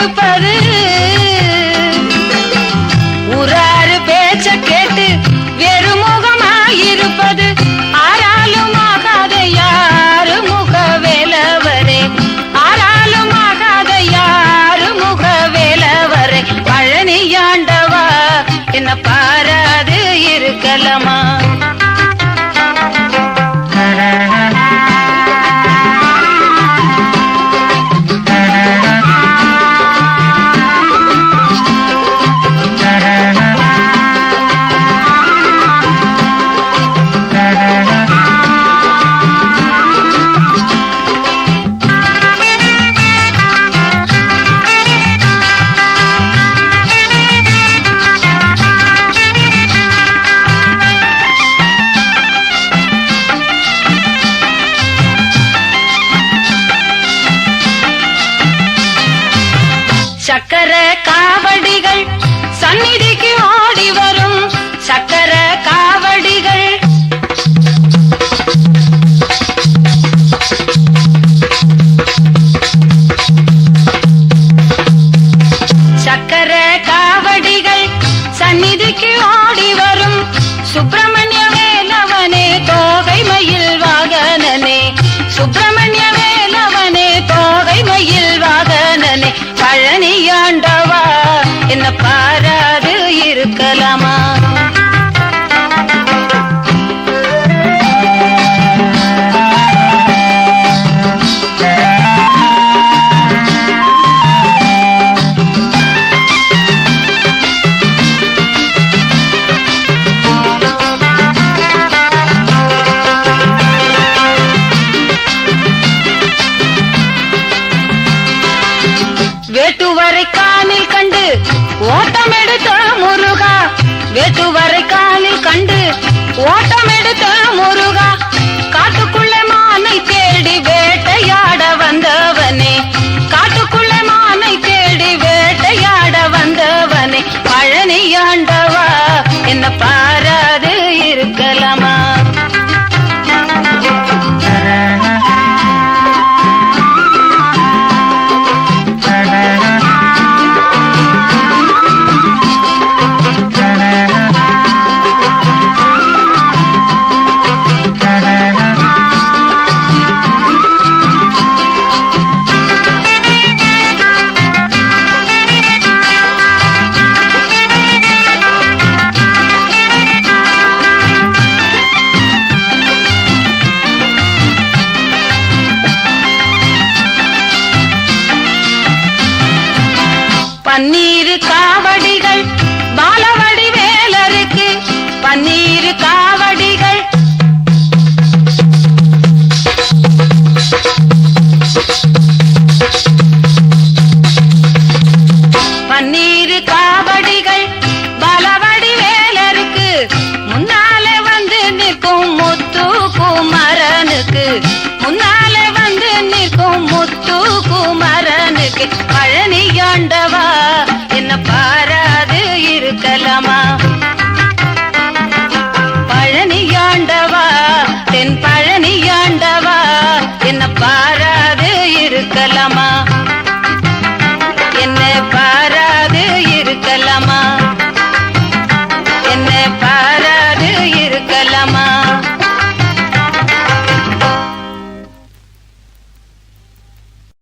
இருப்பது ஊராறு பேச்ச கேட்டு வெறுமுகமாயிருப்பது ஆராலும் ஆகாத யாரு முக வேலவரே ஆராலும் ஆகாத யாரு முக வேலவரே பழனியாண்டவா என்ன பாராது இருக்கலமா சக்கர காவடிகள் சந்நிதிக்கு ஓடி வரும் சக்கர காவடிகள் சக்கர காவடிகள் சந்நிதிக்கு ஓடி வரும் சுப்பிரமணிய வேலவனே தோகை மயில் வாகனனே சுப்பிரமணிய வேலவனே தோகை மயில் வாகனனே பழனியாண்டவா என்ன பாராது இருக்கலாமா வேட்டுவரை காலில் கண்டு ஓட்டம் எடுத்த முருகா வேட்டுவரை காலில் கண்டு ஓட்டம் எடுத்த முருகா காட்டுக்குள்ளே மானை தேடி வேட்டையாட வந்தவனே காட்டுக்குள்ளே மானை தேடி வேட்டையாட வந்தவனே பழனியாண்டவா என்ன பாராது இருக்கலாமா பன்னீரு காவடிகள் பாலவடி வேலருக்கு பன்னீரு காவடிகள் பன்னீரு காவடிகள் பாலவடி வேலருக்கு முன்னாலே வந்து நிற்கும் முத்து குமரனுக்கு முன்னாலே வந்து நிற்கும் முத்து குமரனுக்கு பழனியாண்டவா